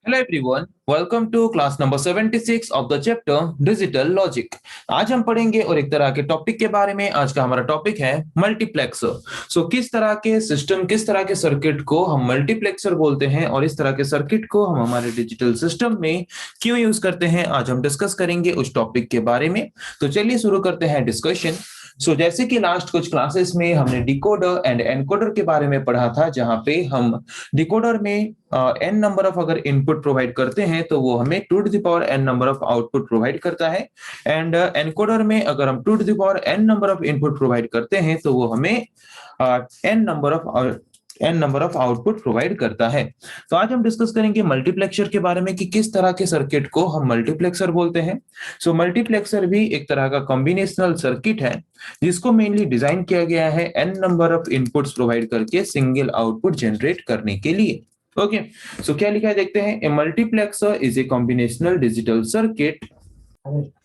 Hello everyone, welcome to class number 76 of the chapter digital logic. आज हम पढ़ेंगे और एक तरह के टॉपिक के बारे में। आज का हमारा टॉपिक है मल्टीप्लेक्सर। किस तरह के सिस्टम, किस तरह के सर्किट को हम मल्टीप्लेक्सर बोलते हैं और इस तरह के सर्किट को हम हमारे डिजिटल सिस्टम में क्यों यूज करते हैं, आज हम डिस्कस करेंगे उस टॉपिक के बारे में। तो चलिए शुरू करते हैं डिस्कशन। जैसे कि लास्ट कुछ क्लासेस में हमने डिकोडर एंड एनकोडर के बारे में पढ़ा था, जहां पे हम डिकोडर में एन नंबर ऑफ अगर इनपुट प्रोवाइड करते हैं तो वो हमें two to the power n number of output provide करता है। एंड एनकोडर में अगर हम two to the power n number of input provide करते हैं तो वो हमें n number of output provide करता है। तो आज हम डिस्कस करेंगे मल्टीप्लेक्सर के बारे में कि किस तरह के सर्किट को हम मल्टीप्लेक्सर बोलते हैं। मल्टीप्लेक्सर भी एक तरह का कॉम्बिनेशनल सर्किट है जिसको मेनली डिजाइन किया गया है n number of inputs provide करके सिंगल आउटपुट जनरेट करने के लिए। ओके, क्या लिखा है देखते हैं। A multiplexer is a combinational digital circuit.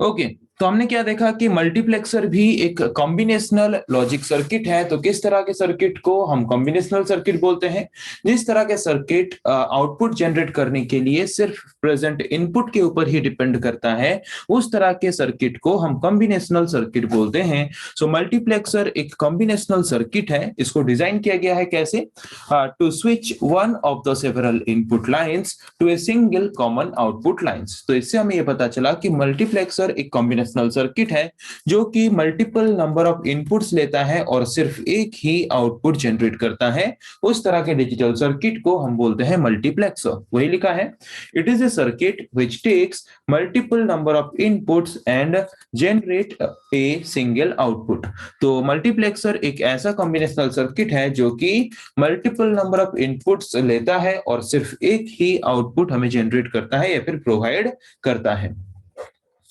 Okay, तो हमने क्या देखा कि मल्टीप्लेक्सर भी एक कॉम्बिनेशनल लॉजिक सर्किट है। तो किस तरह के सर्किट को हम कॉम्बिनेशनल सर्किट बोलते हैं? जिस तरह के सर्किट आउटपुट जनरेट करने के लिए सिर्फ प्रेजेंट इनपुट के ऊपर ही डिपेंड करता है, उस तरह के सर्किट को हम कॉम्बिनेशनल सर्किट बोलते हैं। मल्टीप्लेक्सर एक कॉम्बिनेशनल सर्किट है। इसको डिजाइन किया गया है कैसे? To switch one of the several input lines to a single common output lines. तो इससे हमें यह पता चला कि मल्टीप्लेक्सर एक कॉम्बिनेशनल सर्किट है जो कि मल्टीपल नंबर ऑफ इनपुट्स लेता है और सिर्फ एक ही आउटपुट जनरेट करता है। उस तरह के डिजिटल सर्किट को हम बोलते हैं मल्टीप्लेक्सर। वही लिखा है, it is a circuit which takes multiple number of inputs and generate a single output. तो मल्टीप्लेक्सर एक ऐसा कॉम्बिनेशनल सर्किट है जो कि मल्टीपल नंबर ऑफ इनपुट्स लेता है और सिर्फ एक ही आउटपुट हमें जनरेट करता है या फिर प्रोवाइड करता है।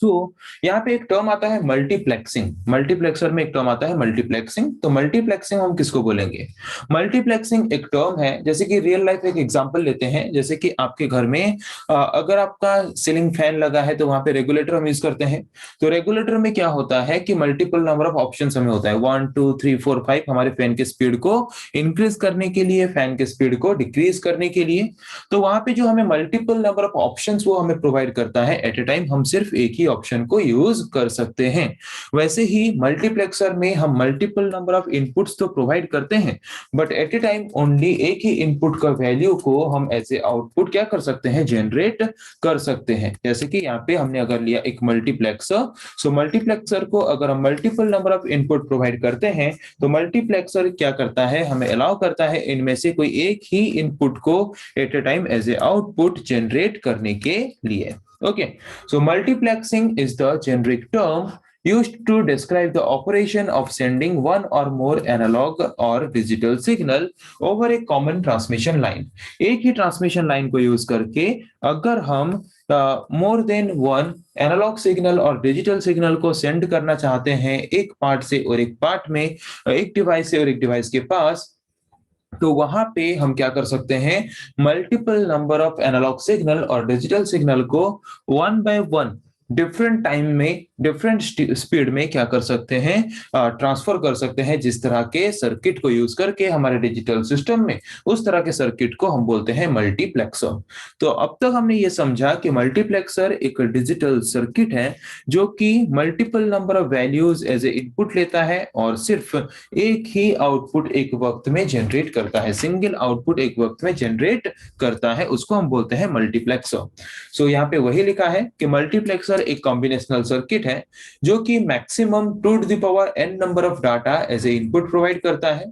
यहाँ पे एक टर्म आता है मल्टीप्लेक्सिंग। मल्टीप्लेक्सर में एक टर्म आता है मल्टीप्लेक्सिंग। तो मल्टीप्लेक्सिंग हम किसको बोलेंगे? मल्टीप्लेक्सिंग एक टर्म है, जैसे कि रियल लाइफ एक एग्जांपल लेते हैं। जैसे कि आपके घर में अगर आपका सीलिंग फैन लगा है तो वहां पे रेगुलेटर हम यूज करते हैं। तो रेगुलेटर में क्या होता है कि मल्टीपल नंबर ऑफ ऑप्शन हमें होता है, 1 2 3 4 5 हमारे फैन के स्पीड को इंक्रीज करने के लिए, फैन के स्पीड को डिक्रीज करने के लिए। तो वहां पे जो हमें मल्टीपल नंबर ऑफ ऑप्शंस वो हमें प्रोवाइड करता है। एट ए टाइम हम सिर्फ एक ही ऑप्शन को यूज कर सकते हैं। वैसे ही मल्टीप्लेक्सर में हम मल्टीपल नंबर ऑफ इनपुट्स तो प्रोवाइड करते हैं, but at a time only एक ही इनपुट का वैल्यू को हम एज ए आउटपुट क्या कर सकते हैं? जनरेट कर सकते हैं। जैसे कि यहाँ पे हमने अगर लिया एक मल्टीप्लेक्सर, मल्टीप्लेक्सर को अगर हम multiple number of input provide करते हैं तो मल्टीप्लेक्सर क्या करता है? हमें अलाउ करता है इनमें से कोई एक ही इनपुट को at a time as a output generate करने के लिए। Okay, multiplexing is the generic term used to describe the operation of sending one or more analog or digital signal over a common transmission line। एक ही transmission line को use करके अगर हम more than one analog signal और digital signal को send करना चाहते हैं एक पार्ट से और एक पार्ट में, एक डिवाइस से और एक डिवाइस के पास, तो वहां पे हम क्या कर सकते हैं? Multiple number of analog signal और डिजिटल सिग्नल को one by one different time में डिफरेंट स्पीड में क्या कर सकते हैं? ट्रांसफर कर सकते हैं। जिस तरह के सर्किट को यूज करके हमारे डिजिटल सिस्टम में, उस तरह के सर्किट को हम बोलते हैं मल्टीप्लेक्सर। तो अब तक हमने ये समझा कि मल्टीप्लेक्सर एक डिजिटल सर्किट है जो कि multiple number of values as a input लेता है और सिर्फ एक ही आउटपुट एक वक्त में जनरेट करता है। सिंगल आउटपुट एक वक्त में जनरेट करता है, उसको हम बोलते हैं मल्टीप्लेक्सर। यहाँ पे वही लिखा है कि मल्टीप्लेक्सर एक कॉम्बिनेशनल सर्किट है जो कि maximum two to the power n number of data as a input provide करता है।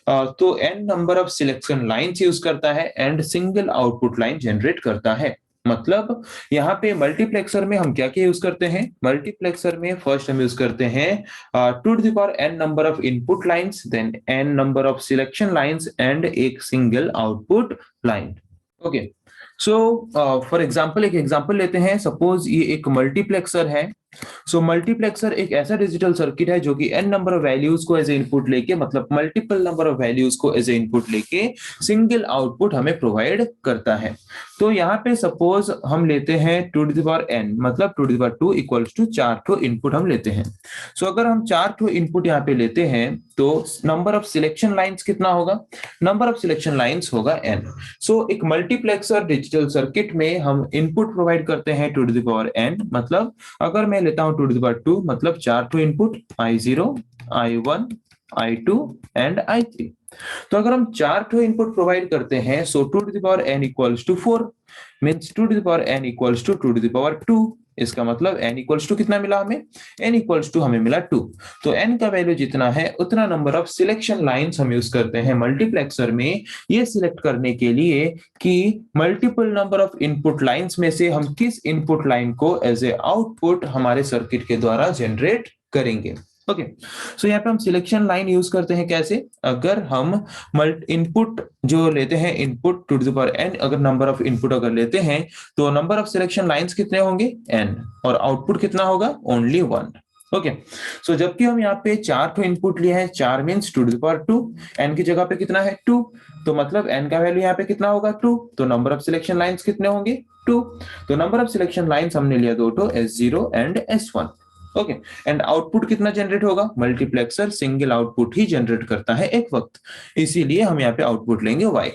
तो n number of selection lines use करता है and single output line generate करता है। मतलब यहाँ पे मल्टीप्लेक्सर में हम क्या क्या यूज करते हैं? मल्टीप्लेक्सर में फर्स्ट हम यूज करते हैं two to the power n number of input lines, then n number of selection lines and एक single output line. Okay, for example एक एग्जाम्पल लेते हैं। सपोज ये एक मल्टीप्लेक्सर है सो मल्टीप्लेक्सर एक ऐसा डिजिटल सर्किट है जो कि n नंबर ऑफ वैल्यूज को एज ए इनपुट लेके, मतलब मल्टीपल नंबर ऑफ वैल्यूज को एज ए इनपुट लेके सिंगल आउटपुट हमें प्रोवाइड करता है। तो यहाँ पे सपोज हम लेते हैं टू द पावर n, मतलब two the power 2 equals to 4 ठो इनपुट हम लेते हैं। सो अगर हम 4 ठो इनपुट यहाँ पे लेते हैं तो नंबर ऑफ सिलेक्शन लाइंस कितना होगा? नंबर ऑफ सिलेक्शन लाइंस होगा n। सो एक मल्टीप्लेक्सर डिजिटल सर्किट में हम इनपुट प्रोवाइड करते हैं टू द पावर n, मतलब अगर मैं लेता हूं टू द पावर 2, मतलब 4 ठो input I0, I1, I2 and I3। तो अगर हम 4 ठो इनपुट प्रोवाइड करते हैं, so two the power n equals to 4, means two the power n equals to to the power 2। इसका मतलब n इक्वल्स टू कितना मिला हमें? n इक्वल्स टू हमें मिला 2। तो n का वैल्यू जितना है उतना नंबर ऑफ सिलेक्शन लाइंस हम यूज करते हैं मल्टीप्लेक्सर में ये सिलेक्ट करने के लिए कि multiple number of input lines में से हम किस इनपुट लाइन को एज ए आउटपुट हमारे सर्किट के द्वारा जनरेट करेंगे। ओके, सो यहाँ पे हम सिलेक्शन लाइन यूज करते हैं कैसे? अगर हम इनपुट जो लेते हैं, input two the power n, अगर नंबर ऑफ इनपुट अगर लेते हैं तो नंबर ऑफ सिलेक्शन लाइंस कितने होंगे? n, और आउटपुट कितना होगा? ओनली 1। ओके, सो जबकि हम यहाँ पे 4 ठो इनपुट लिए हैं, 4 means two the power 2, n की जगह पे कितना है? 2, तो मतलब n का वैल्यू यहाँ पे कितना होगा? 2। तो नंबर ऑफ सिलेक्शन लाइंस कितने होंगे? 2। तो नंबर ऑफ सिलेक्शन लाइंस हमने लिया 2 ठो, S0 and S1। Okay, and output कितना जनरेट होगा? मल्टीप्लेक्सर सिंगल आउटपुट ही जनरेट करता है एक वक्त, इसीलिए हम यहाँ पे आउटपुट लेंगे y।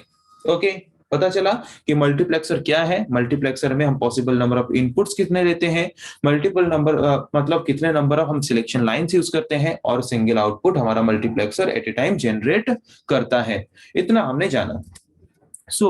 ओके, पता चला कि मल्टीप्लेक्सर क्या है। मल्टीप्लेक्सर में हम पॉसिबल नंबर ऑफ इनपुट्स कितने लेते हैं, मल्टीपल नंबर मतलब कितने नंबर ऑफ हम सिलेक्शन लाइंस यूज करते हैं, और सिंगल आउटपुट हमारा multiplexer at a time generate करता है। इतना हमने जाना। So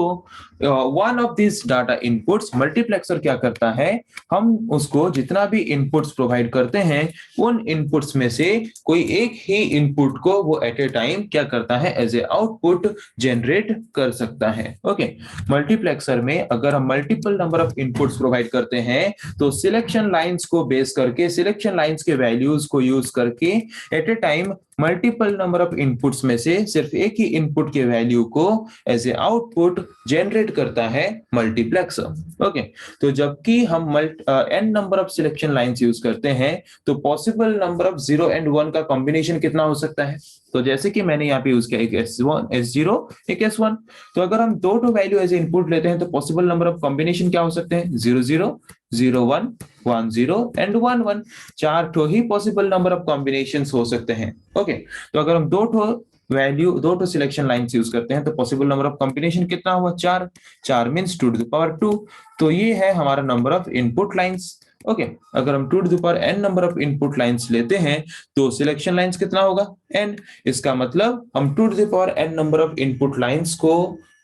one of this data inputs, multiplexer क्या करता है, हम उसको जितना भी इनपुट्स प्रोवाइड करते हैं उन इनपुट्स में से कोई एक ही इनपुट को वो एट ए टाइम क्या करता है, एज ए आउटपुट जनरेट कर सकता है। ओके, मल्टीप्लेक्सर में अगर हम multiple number of inputs provide करते हैं तो सिलेक्शन लाइंस को बेस करके, सिलेक्शन लाइंस के वैल्यूज को यूज करके at a time multiple number of inputs में से सिर्फ एक ही इनपुट के वैल्यू को एज ए आउटपुट जनरेट करता है मल्टीप्लेक्सर। ओके, तो जबकि हम n number of selection lines use करते हैं तो पॉसिबल नंबर ऑफ 0 एंड 1 का कॉम्बिनेशन कितना हो सकता है? तो जैसे कि मैंने यहाँ पे यूज किया एक S0 एक S1, तो अगर हम दो वैल्यू एज इनपुट लेते हैं तो पॉसिबल नंबर ऑफ कॉम्बिनेशन क्या हो सकते हैं? 0 0 0 1 1 0 एंड 1 1। 4 ठो ही पॉसिबल नंबर ऑफ कॉम्बिनेशंस हो सकते हैं। ओके, तो अगर हम दो ठो सिलेक्शन लाइंस यूज करते हैं तो पॉसिबल नंबर ऑफ कॉम्बिनेशन कितना हुआ? 4। 4 मींस टू द पावर 2। तो ये है हमारा number of input lines. Okay, अगर हम to the power n number of input lines लेते हैं तो सिलेक्शन लाइंस कितना होगा? n। इसका मतलब हम to the power n number of input lines को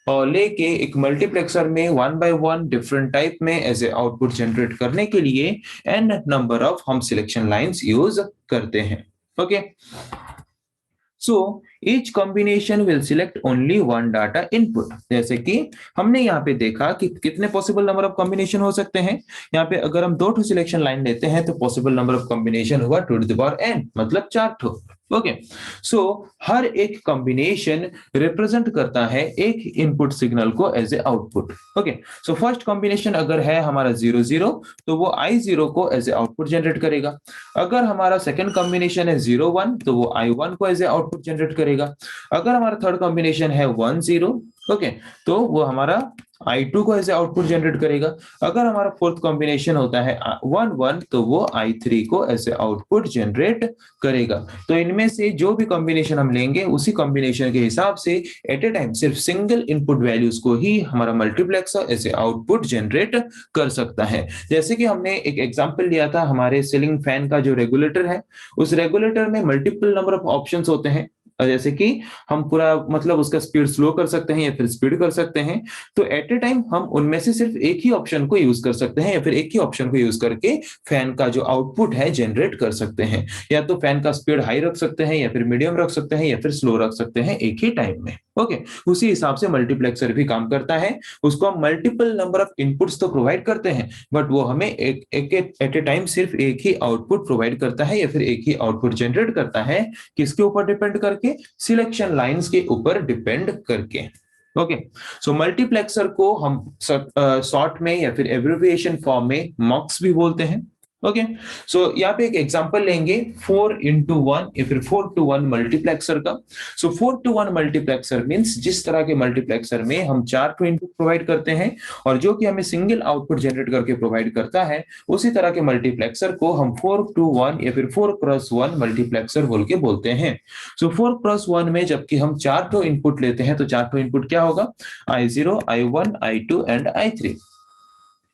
और लेके एक मल्टीप्लेक्सर में 1 बाय 1 डिफरेंट टाइप में एज ए आउटपुट जनरेट करने के लिए n नंबर ऑफ हम सिलेक्शन लाइंस यूज करते हैं। Okay, so each combination will select only one data input. जैसे कि हमने यहाँ पे देखा कि कितने पॉसिबल नंबर ऑफ कॉम्बिनेशन हो सकते हैं। यहाँ पे अगर हम 2 ठो सिलेक्शन लाइन लेते हैं तो पॉसिबल नंबर ऑफ कॉम्बिनेशन हुआ टू द पावर n, मतलब 4 ठो। ओके, सो हर एक कॉम्बिनेशन रिप्रेजेंट करता है एक इनपुट सिग्नल को as a output. Okay, so first combination अगर है हमारा 0 0 तो वो I0 को एज ए आउटपुट जनरेट करेगा। अगर हमारा सेकंड कॉम्बिनेशन है 0 1 तो वो I1 को एज ए आउटपुट जनरेट करेगा। अगर हमारा थर्ड कॉम्बिनेशन है 1 0, ओके, तो वो हमारा I2 को एज आउटपुट जनरेट करेगा। अगर हमारा फोर्थ कॉम्बिनेशन होता है 1 1 तो वो I3 को एज आउटपुट जनरेट करेगा। तो इनमें से जो भी कॉम्बिनेशन हम लेंगे उसी कॉम्बिनेशन के हिसाब से एट ए टाइम सिर्फ सिंगल इनपुट वैल्यूज को ही हमारा मल्टीप्लेक्सर एज आउटपुट जनरेट कर सकता है। जैसे कि हमने एक एग्जांपल लिया था हमारे सीलिंग फैन का जो रेगुलेटर है, उस रेगुलेटर में मल्टीपल नंबर ऑफ ऑप्शंस होते हैं। जैसे कि हम पूरा मतलब उसका स्पीड स्लो कर सकते हैं या फिर स्पीड कर सकते हैं। तो एट ए टाइम हम उनमें से सिर्फ एक ही ऑप्शन को यूज कर सकते हैं या फिर एक ही ऑप्शन को यूज करके फैन का जो आउटपुट है जनरेट कर सकते हैं। या तो फैन का स्पीड हाई रख सकते हैं या फिर मीडियम रख सकते हैं या फिर स्लो रख सकते हैं एक ही टाइम में। ओके, उसी हिसाब से मल्टीप्लेक्सर भी काम करता है। उसको हम मल्टीपल नंबर ऑफ इनपुट्स तो प्रोवाइड करते हैं बट वो हमें एक एट ए टाइम सिर्फ एक ही आउटपुट प्रोवाइड करता है या फिर एक ही आउटपुट जनरेट करता है। किसके ऊपर डिपेंड करके? सिलेक्शन लाइंस के ऊपर डिपेंड करके। ओके, सो मल्टीप्लेक्सर को हम शॉर्ट में या फिर एब्रिविएशन फॉर्म में मक्स भी बोलते हैं। ओके, सो यहाँ पे एक एग्जांपल लेंगे 4x1 या फिर 4:1 मल्टीप्लेक्सर का। सो 4:1 मल्टीप्लेक्सर मींस जिस तरह के मल्टीप्लेक्सर में हम 4 टू इनपुट प्रोवाइड करते हैं और जो कि हमें सिंगल आउटपुट जनरेट करके प्रोवाइड करता है, उसी तरह के मल्टीप्लेक्सर को हम 4:1 या फिर 4x1 मल्टीप्लेक्सर बोल के बोलते हैं। सो 4x1 में जबकि हम 4 टू इनपुट लेते हैं तो 4 टू इनपुट क्या होगा, I0, I1, I2 and I3।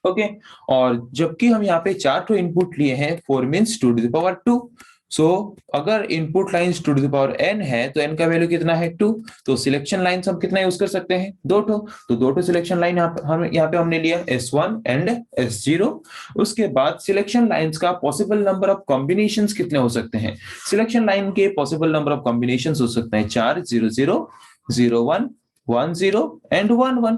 Okay, और जबकि हम यहाँ पे 4 टू इनपुट लिए हैं, 4 means 2 to the power 2। So अगर input lines 2 to the power n है तो n का वैल्यू कितना है, 2। तो सिलेक्शन लाइंस हम कितना यूज कर सकते हैं, 2 टू। तो 2 टू सिलेक्शन लाइन यहाँ पे हमने लिया S1 एंड S0। उसके बाद सिलेक्शन लाइंस का पॉसिबल नंबर ऑफ कॉम्बिनेशंस कितने हो सकते हैं, सिलेक्शन लाइन के पॉसिबल नंबर ऑफ कॉम्बिनेशंस हो सकते हैं 4, 0 0 0 1 1 0 एंड 1 1।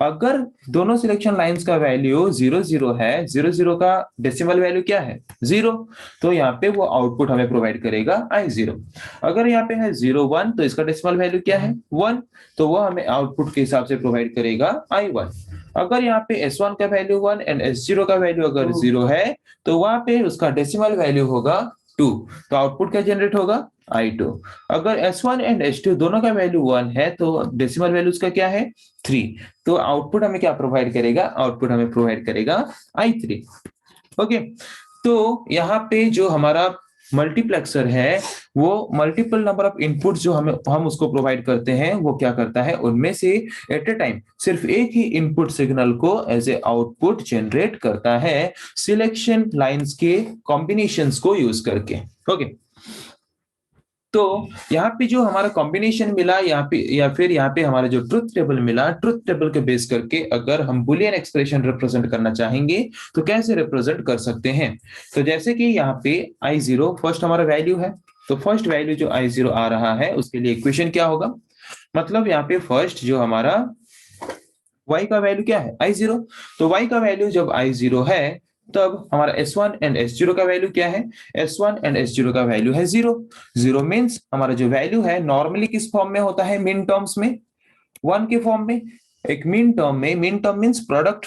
अगर दोनों सिलेक्शन लाइंस का वैल्यू 0 0 है, 0 0 का डेसिमल वैल्यू क्या है, 0, तो यहाँ पे वो आउटपुट हमें प्रोवाइड करेगा I0। अगर यहाँ पे है 0 1 तो इसका डेसिमल वैल्यू क्या है, 1, तो वो हमें आउटपुट के हिसाब से प्रोवाइड करेगा I1। अगर यहाँ पे S1 का वैल्यू 1 एंड S0 का वैल्यू अगर 0 है तो वहां पे उसका डेसिमल वैल्यू होगा 2, तो आउटपुट क्या जनरेट होगा, I2। अगर S1 एंड S2 दोनों का वैल्यू 1 है तो डेसिमल वैल्यू उसका क्या है, 3, तो आउटपुट हमें क्या प्रोवाइड करेगा, आउटपुट हमें प्रोवाइड करेगा I3। ओके, तो यहाँ पे जो हमारा मल्टीप्लेक्सर है वो मल्टीपल नंबर ऑफ इनपुट्स जो हम उसको प्रोवाइड करते हैं वो क्या करता है, उनमें से एट ए टाइम सिर्फ एक ही इनपुट सिग्नल को एज ए आउटपुट जनरेट करता है सिलेक्शन लाइंस के कॉम्बिनेशंस को यूज करके। ओके, तो यहाँ पे जो हमारा कॉम्बिनेशन मिला यहाँ पे या फिर यहाँ पे हमारा जो ट्रुथ टेबल मिला, ट्रुथ टेबल के बेस करके अगर हम बुलियन एक्सप्रेशन रिप्रेजेंट करना चाहेंगे तो कैसे रिप्रेजेंट कर सकते हैं। तो जैसे कि यहाँ पे I0 फर्स्ट हमारा वैल्यू है, तो फर्स्ट वैल्यू जो I0 आ रहा है उसके लिए इक्वेशन क्या होगा, मतलब यहाँ पे फर्स्ट जो हमारा y का वैल्यू क्या है, I0। तो y का वैल्यू जब I0 है तब हमारा S1 एंड S0 का वैल्यू क्या है, S1 एंड S0 का वैल्यू है 0। 0 मींस हमारा जो वैल्यू है नॉर्मली किस फॉर्म में होता है, मिन टर्म्स में, 1 के फॉर्म में। एक मिन टर्म में, min term means product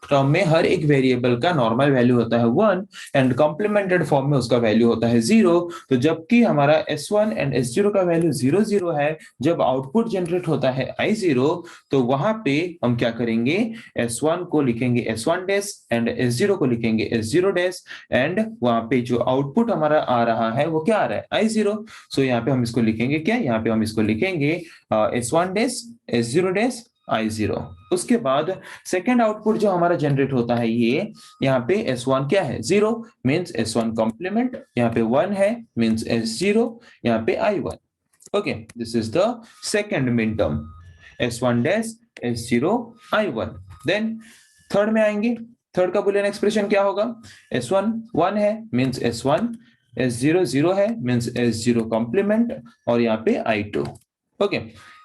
term में हर एक वेरिएबल का नॉर्मल वैल्यू होता है 1 एंड कॉम्प्लीमेंटेड फॉर्म में उसका वैल्यू होता है 0। तो जबकि हमारा S1 एंड S0 का वैल्यू 0 0 है, जब आउटपुट जनरेट होता है I0 तो वहां पे हम क्या करेंगे, S1 को लिखेंगे S1 डैश एंड S0 को लिखेंगे S0 डैश एंड वहां पे जो आउटपुट हमारा आ रहा है वो क्या आ रहा है, I0। सो यहाँ पे हम इसको लिखेंगे क्या, यहाँ पे हम इसको लिखेंगे S1 dash S0 dash I0। उसके बाद सेकेंड आउटपुट जो हमारा जनरेट होता है ये यहाँ पे S1 क्या है, 0 मींस S1 कॉम्प्लीमेंट, यहाँ पे 1 है मींस S0, यहाँ पे I1। Okay, this is the second minterm S1 dash S0 I1। Then third में आएंगे, थर्ड का बुलियन एक्सप्रेशन क्या होगा, S1 1 है मींस S1, S0 0 है मींस S0 कॉम्प्लीमेंट और यहाँ पे I2। Okay,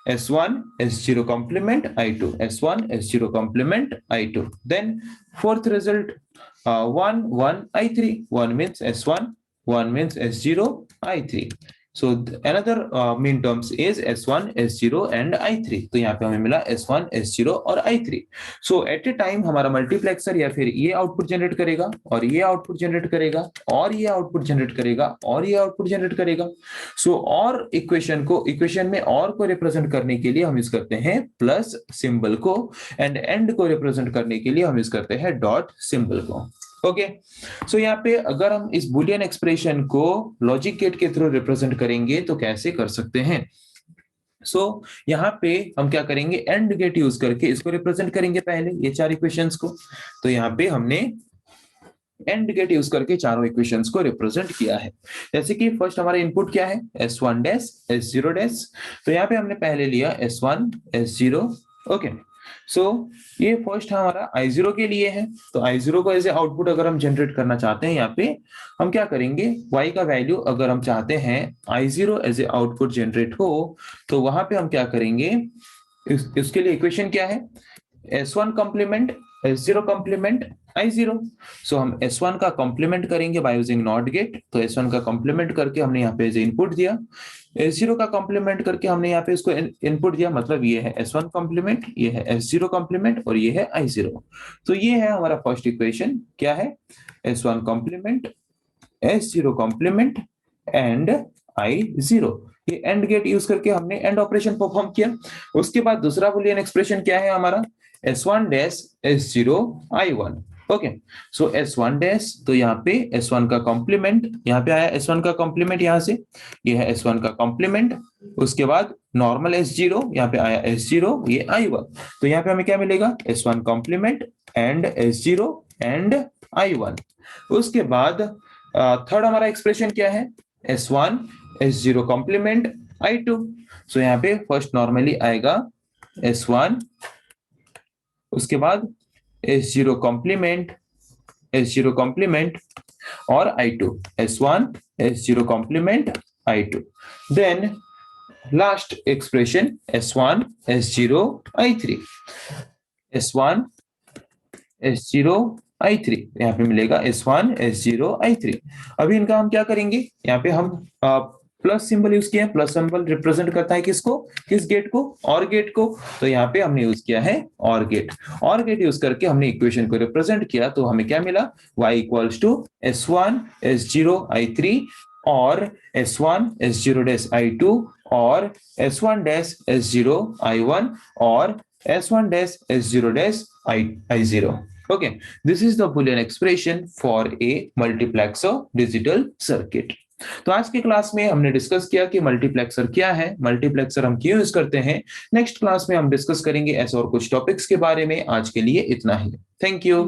S1 S0 complement I2, S1 S0 complement I2। Then fourth result 1 1 I3, 1 means S1, 1 means S0 I3। So another mean terms is S1 S0 and I3। तो यहाँ पे हमें मिला S1 S0 और I3। So at a time हमारा multiplexer या फिर ये आउटपुट जनरेट करेगा और ये आउटपुट जनरेट करेगा और ये आउटपुट जनरेट करेगा और ये आउटपुट जनरेट करेगा। सो और इक्वेशन में और को रिप्रेजेंट करने के लिए हम यूज करते हैं प्लस सिंबल को एंड एंड को रिप्रेजेंट करने के लिए हम यूज करते हैं डॉट सिंबल को। ओके, सो यहाँ पे अगर हम इस बुलियन एक्सप्रेशन को लॉजिक गेट के थ्रू रिप्रेजेंट करेंगे तो कैसे कर सकते हैं। सो यहाँ पे हम क्या करेंगे, एंड गेट यूज करके इसको रिप्रेजेंट करेंगे पहले ये चार इक्वेशंस को। तो यहाँ पे हमने एंड गेट यूज करके चारों इक्वेशंस को रिप्रेजेंट किया है। जैसे कि फर्स्ट हमारा इनपुट क्या है, S1 डैश S0 डैश। तो यहाँ पे हमने पहले लिया S1 S0। ओके, सो ये फर्स्ट हमारा I0 के लिए है। तो I0 को एज ए आउटपुट अगर हम जनरेट करना चाहते हैं, यहाँ पे हम क्या करेंगे, y का वैल्यू अगर हम चाहते हैं I0 as a output generate हो तो वहां पे हम क्या करेंगे, इसके लिए इक्वेशन क्या है, S1 complement S0 complement I0। सो हम S1 का कॉम्प्लीमेंट करेंगे बाय यूजिंग नॉट गेट। तो S1 का कॉम्प्लीमेंट करके हमने यहाँ पे इनपुट दिया, S0 का कॉम्प्लीमेंट करके हमने यहाँ पे इसको इनपुट दिया, मतलब ये है S1 कॉम्प्लीमेंट, ये है S0 कॉम्प्लीमेंट और ये है I0। तो ये है हमारा फर्स्ट इक्वेशन, क्या है, S1 complement, S0 complement and I0। ये एंड गेट यूज करके हमने एंड ऑपरेशन परफॉर्म किया। उसके बाद दूसरा बुलियन एक्सप्रेशन क्या है हमारा, S1 dash S0 I1। Okay, सो S1 डैश, तो यहाँ पे S1 का कॉम्प्लीमेंट, यहाँ पे आया S1 का कॉम्प्लीमेंट, यहाँ से ये है S1 का कॉम्प्लीमेंट। उसके बाद नॉर्मल S0, यहाँ पे आया S0, ये I1। तो यहाँ पे हमें क्या मिलेगा, S1 complement and S0 and I1। उसके बाद थर्ड हमारा एक्सप्रेशन क्या है, S1 S0 कॉम्प्लीमेंट I2। सो यहाँ पे फर्स्ट नॉर्मली आएगा S1, उसके बाद S0 कॉम्प्लीमेंट, S0 कॉम्प्लीमेंट और I2, S1 S0 complement I2। Then last expression S1 S0 I3, S1 S0 I3, यहाँ पे मिलेगा S1 S0 I3। अभी इनका हम क्या करेंगे, यहाँ पे हम प्लस सिंबल यूज किया है। प्लस सिंबल रिप्रेजेंट करता है किसको, किस गेट को, और गेट को। तो यहाँ पे हमने यूज किया है और गेट। और गेट यूज करके हमने इक्वेशन को रिप्रेजेंट किया, तो हमें क्या मिला, y equals to S1 S0 I3 और S1 S0 डैश I2 और S1 डैश S0 I1 और S1 dash S0 dash I0। Okay, this is the Boolean expression for a multiplexer digital circuit। तो आज के क्लास में हमने discuss किया कि मल्टीप्लेक्सर क्या है, मल्टीप्लेक्सर हम क्यों यूज करते हैं। नेक्स्ट क्लास में हम डिस्कस करेंगे ऐसे और कुछ टॉपिक्स के बारे में। आज के लिए इतना ही, थैंक यू।